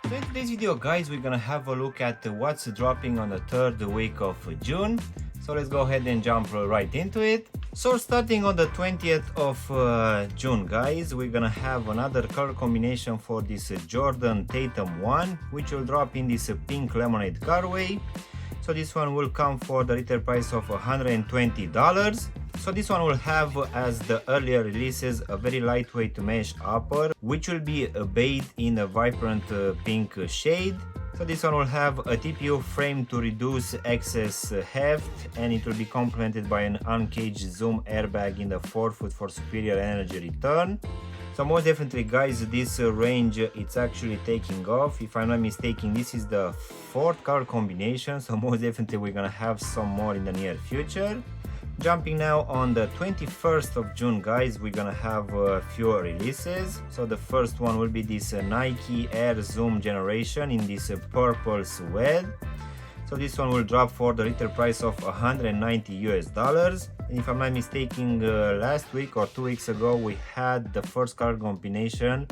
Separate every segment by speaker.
Speaker 1: So in today's video, guys, we're gonna have a look at what's dropping on the third week of June. So let's go ahead and jump right into it. So starting on the 20th of June, guys, we're gonna have another color combination for this Jordan Tatum 1, which will drop in this pink lemonade colorway. So this one will come for the retail price of $120. So this one will have, as the earlier releases, a very lightweight mesh upper, which will be bathed in a vibrant pink shade. So this one will have a TPU frame to reduce excess heft, and it will be complemented by an uncaged zoom airbag in the forefoot for superior energy return. So most definitely, guys, this range it's actually taking off. If I'm not mistaken, this is the fourth color combination, so most definitely we're gonna have some more in the near future. Jumping now on the 21st of June, guys, we're gonna have a few releases. So the first one will be this Nike Air Zoom Generation in this purple suede. So this one will drop for the retail price of $190. And if I'm not mistaken, last week or 2 weeks ago we had the first color combination,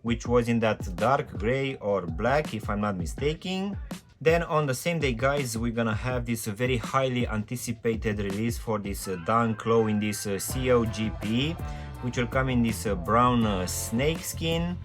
Speaker 1: which was in that dark gray or black, if I'm not mistaken. Then on the same day, guys, we're gonna have this very highly anticipated release for this Dunk Low in this COGP, which will come in this brown snake skin.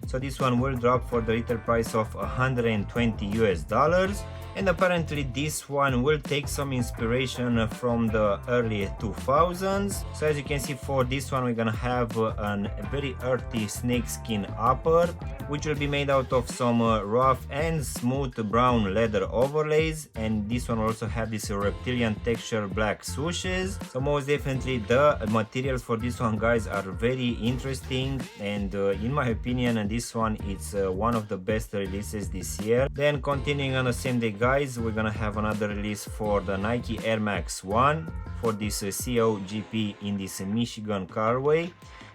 Speaker 1: So this one will drop for the retail price of $120. And apparently this one will take some inspiration from the early 2000s. So as you can see, for this one we're gonna have a very earthy snakeskin upper, which will be made out of some rough and smooth brown leather overlays, and this one will also have this reptilian texture black swooshes. So most definitely the materials for this one, guys, are very interesting, and in my opinion this one it's one of the best releases this year. Then continuing on the same day, guys, we're gonna have another release for the Nike Air Max 1 for this COGP in this Michigan colorway,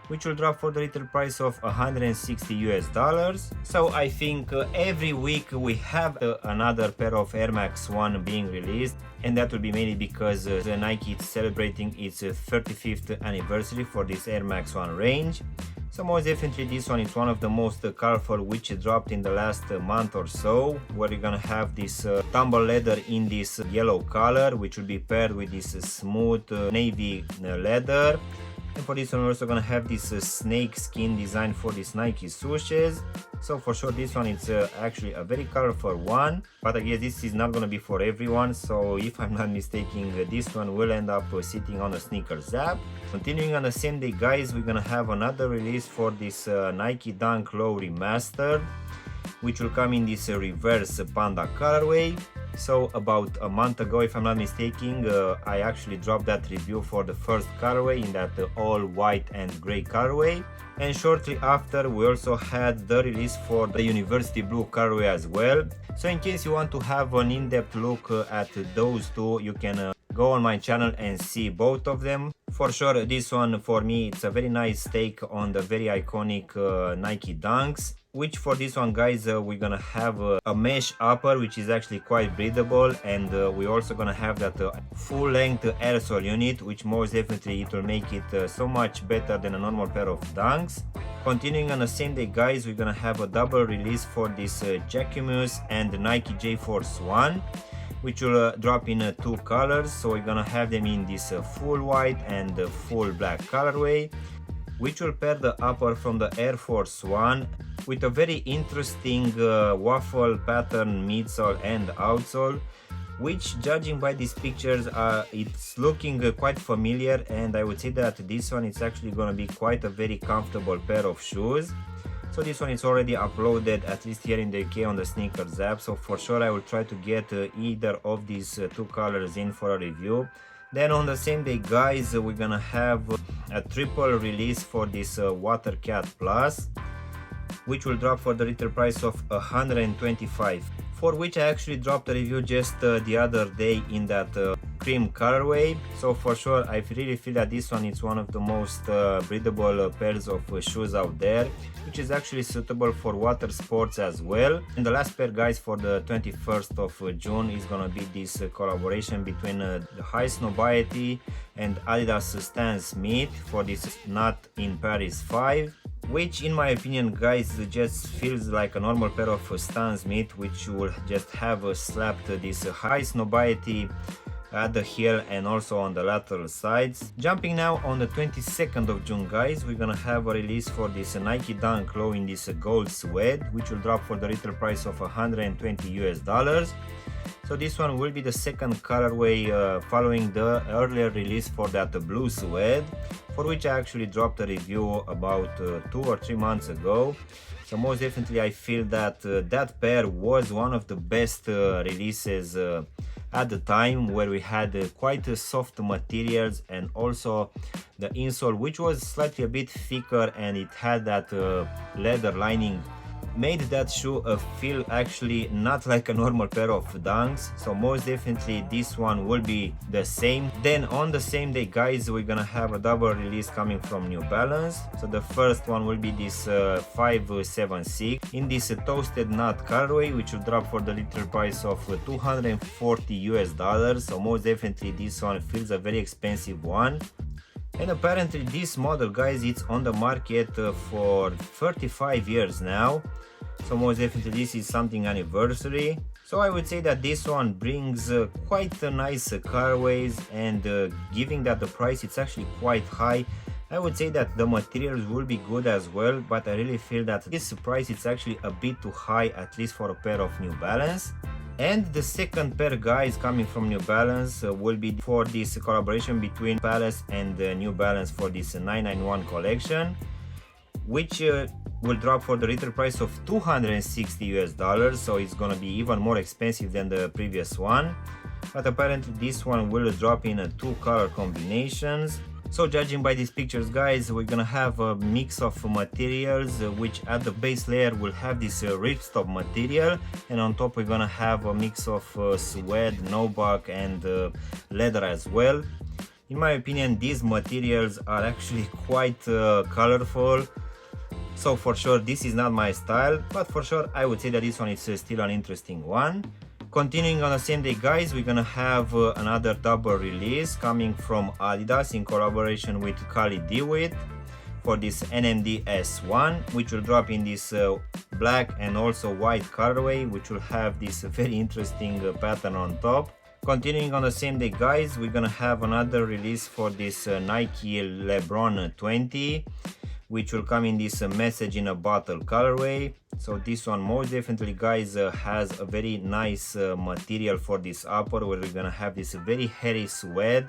Speaker 1: which will drop for the retail price of $160. So I think every week we have another pair of Air Max 1 being released, and that will be mainly because Nike is celebrating its 35th anniversary for this Air Max 1 range. So most definitely this one is one of the most colorful which dropped in the last month or so, where you're gonna have this tumble leather in this yellow color, which will be paired with this smooth navy leather. And for this one we're also gonna have this snake skin design for these Nike swooshes. So for sure this one is actually a very colorful one, but I guess this is not gonna be for everyone. So if I'm not mistaken, this one will end up sitting on a sneaker zap. Continuing on the same day, guys, we're gonna have another release for this Nike Dunk Low Remastered, which will come in this reverse Panda colorway. So about a month ago, if I'm not mistaken, I actually dropped that review for the first colorway in that all white and gray colorway, and shortly after we also had the release for the University Blue colorway as well. So in case you want to have an in-depth look at those two, you can go on my channel and see both of them. For sure this one for me it's a very nice take on the very iconic Nike Dunks, which for this one, guys, we're gonna have a mesh upper which is actually quite breathable, and we're also gonna have that full-length aerosol unit, which most definitely it will make it so much better than a normal pair of Dunks. Continuing on the same day, guys, we're gonna have a double release for this Jacquemus and Nike J Force 1, which will drop in two colors. So we're gonna have them in this full white and full black colorway, which will pair the upper from the Air Force 1 with a very interesting waffle pattern midsole and outsole, which, judging by these pictures, it's looking quite familiar, and I would say that this one is actually gonna be quite a very comfortable pair of shoes. So this one is already uploaded, at least here in the UK, on the Sneakers app, so for sure I will try to get either of these two colors in for a review. Then on the same day, guys, we're gonna have a triple release for this Watercat Plus, which will drop for the retail price of $125, for which I actually dropped a review just the other day in that cream colorway. So for sure I really feel that this one is one of the most breathable pairs of shoes out there, which is actually suitable for water sports as well. And the last pair, guys, for the 21st of June is gonna be this collaboration between the High Snobiety and Adidas Stan Smith for this Not in Paris 5. which in my opinion, guys, just feels like a normal pair of Stan Smith, which will just have slapped this high snobiety at the heel and also on the lateral sides. Jumping now on the 22nd of June, guys, we're gonna have a release for this Nike Dunk Low in this gold suede, which will drop for the retail price of $120. So this one will be the second colorway following the earlier release for that blue suede, for which I actually dropped a review about 2 or 3 months ago. So most definitely I feel that that pair was one of the best releases at the time, where we had quite soft materials, and also the insole, which was slightly a bit thicker, and it had that leather lining, made that shoe feel actually not like a normal pair of Dunks. So most definitely this one will be the same. Then on the same day, guys, we're gonna have a double release coming from New Balance. So the first one will be this 576 in this toasted nut colorway, which will drop for the retail price of $240. So most definitely this one feels a very expensive one. And apparently this model, guys, it's on the market for 35 years now. So most definitely this is something anniversary. So I would say that this one brings quite a nice colorways, and given that the price it's actually quite high, I would say that the materials will be good as well, but I really feel that this price it's actually a bit too high, at least for a pair of New Balance. And the second pair, guys, coming from New Balance will be for this collaboration between Palace and New Balance for this 991 collection, which will drop for the retail price of $260. So it's gonna be even more expensive than the previous one, but apparently this one will drop in 2 color combinations. So judging by these pictures, guys, we're gonna have a mix of materials, which at the base layer will have this ripstop material, and on top we're gonna have a mix of suede, nubuck, and leather as well. In my opinion, these materials are actually quite colorful. So for sure this is not my style, but for sure I would say that this one is still an interesting one. Continuing on the same day, guys, we're gonna have another double release coming from Adidas in collaboration with Kali DeWitt for this NMD S1, which will drop in this black and also white colorway, which will have this very interesting pattern on top. Continuing on the same day, guys, we're gonna have another release for this Nike LeBron 20, which will come in this message in a bottle colorway. So this one most definitely, guys, has a very nice material for this upper, where we're gonna have this very hairy suede,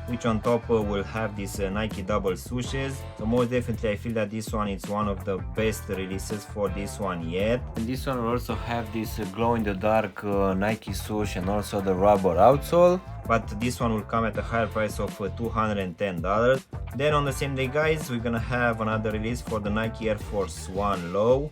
Speaker 1: which on top will have this Nike double swooshes. So most definitely I feel that this one is one of the best releases for this one yet. And this one will also have this glow in the dark Nike swoosh and also the rubber outsole, but this one will come at a higher price of $210. Then on the same day, guys, we're gonna have another release for the Nike Air Force 1 Low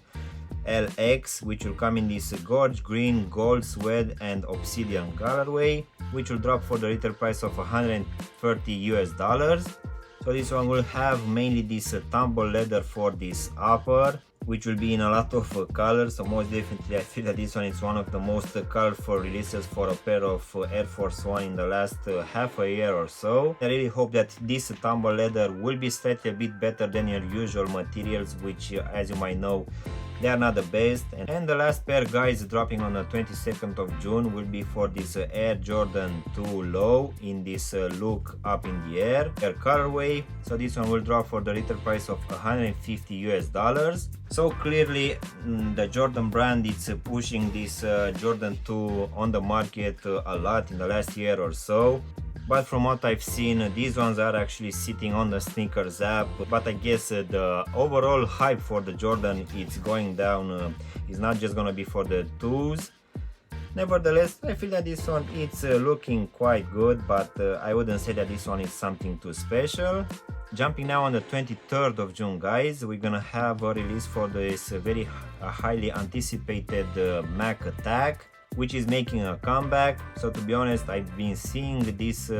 Speaker 1: LX, which will come in this gorge green, gold suede, and obsidian colorway, which will drop for the retail price of $130. So this one will have mainly this tumble leather for this upper, which will be in a lot of colors. So most definitely I feel that this one is one of the most colorful releases for a pair of Air Force 1 in the last half a year or so. I really hope that this tumble leather will be slightly a bit better than your usual materials, which as you might know, they are not the best. And the last pair, guys, dropping on the 22nd of June will be for this Air Jordan 2 Low in this look up in the air colorway. So this one will drop for the retail price of $150. So clearly the Jordan brand is pushing this Jordan 2 on the market a lot in the last year or so. But from what I've seen, these ones are actually sitting on the sneakers app. But I guess the overall hype for the Jordan it's going down. It's not just gonna be for the 2s. Nevertheless, I feel that this one it's looking quite good, but I wouldn't say that this one is something too special. Jumping now on the 23rd of June, guys, we're gonna have a release for this very highly anticipated Mac Attack, which is making a comeback. So to be honest, I've been seeing this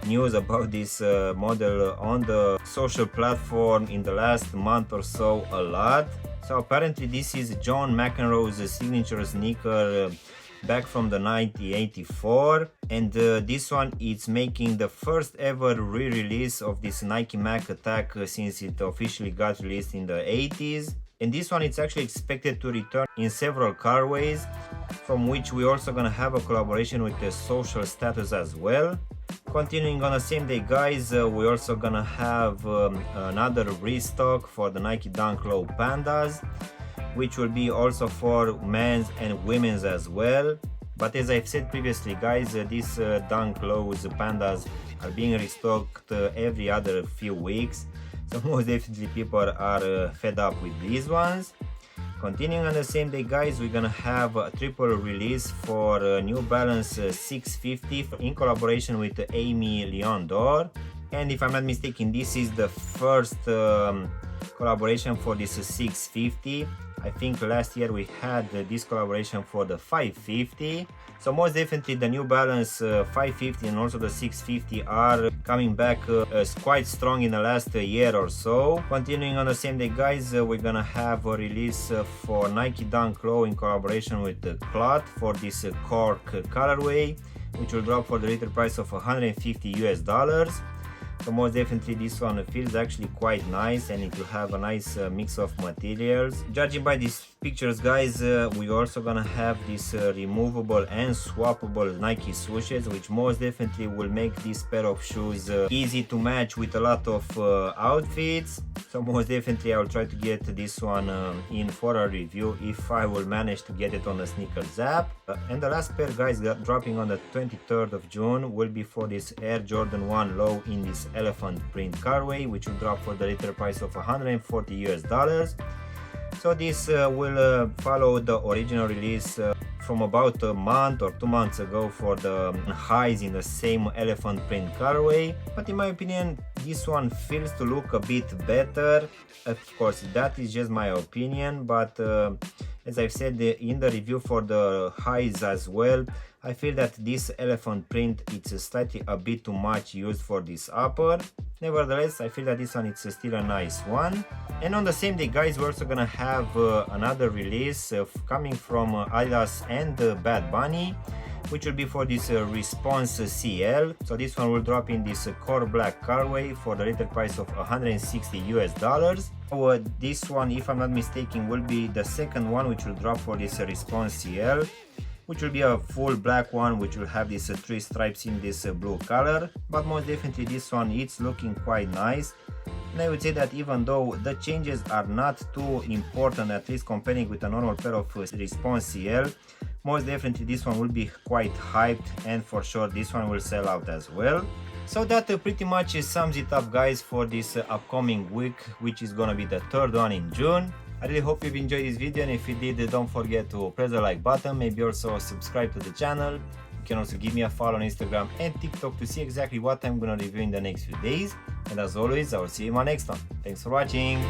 Speaker 1: news about this model on the social platform in the last month or so a lot. So apparently this is John McEnroe's signature sneaker, back from the 1984, and this one is making the first ever re-release of this Nike Mac Attack since it officially got released in the 80s. And this one it's actually expected to return in several colorways, from which we also gonna have a collaboration with the Social Status as well. Continuing on the same day, guys, we're also gonna have another restock for the Nike Dunk Low Pandas, which will be also for men's and women's as well. But as I've said previously, guys, these Dunk Lows Pandas are being restocked every other few weeks, so most definitely people are fed up with these ones. Continuing on the same day, guys, we're gonna have a triple release for New Balance 650 in collaboration with Amy Leon Dore. And if I'm not mistaken, this is the first collaboration for this 650. I think last year we had this collaboration for the 550. So most definitely the New Balance 550 and also the 650 are coming back quite strong in the last year or so. Continuing on the same day, guys, we're gonna have a release for Nike Dunk Low in collaboration with the Cloth for this cork colorway, which will drop for the retail price of $150. So most definitely this one feels actually quite nice, and it will have a nice mix of materials. Judging by these pictures, guys, we're also gonna have this removable and swappable Nike swooshes, which most definitely will make this pair of shoes easy to match with a lot of outfits. So most definitely I'll try to get this one in for a review if I will manage to get it on the Sneakers app. And the last pair, guys, dropping on the 23rd of June will be for this Air Jordan 1 Low in this elephant print colorway, which will drop for the retail price of $140. So this will follow the original release from about a month or 2 months ago for the highs in the same elephant print colorway. But in my opinion, this one feels to look a bit better. Of course, that is just my opinion, but as I've said in the review for the highs as well, I feel that this elephant print it's slightly a bit too much used for this upper. Nevertheless, I feel that this one it's still a nice one. And on the same day, guys, we're also gonna have another release coming from Adidas and Bad Bunny, which will be for this Response CL. So this one will drop in this core black colorway for the retail price of $160. So this one, if I'm not mistaken, will be the second one which will drop for this Response CL, which will be a full black one, which will have these 3 stripes in this blue color. But most definitely this one it's looking quite nice, and I would say that even though the changes are not too important, at least comparing with a normal pair of Response CL, most definitely this one will be quite hyped, and for sure this one will sell out as well. So that pretty much sums it up, guys, for this upcoming week, which is gonna be the third one in June. I really hope you've enjoyed this video, and if you did, don't forget to press the like button, maybe also subscribe to the channel. You can also give me a follow on Instagram and TikTok to see exactly what I'm gonna review in the next few days. And as always, I will see you in my next one. Thanks for watching!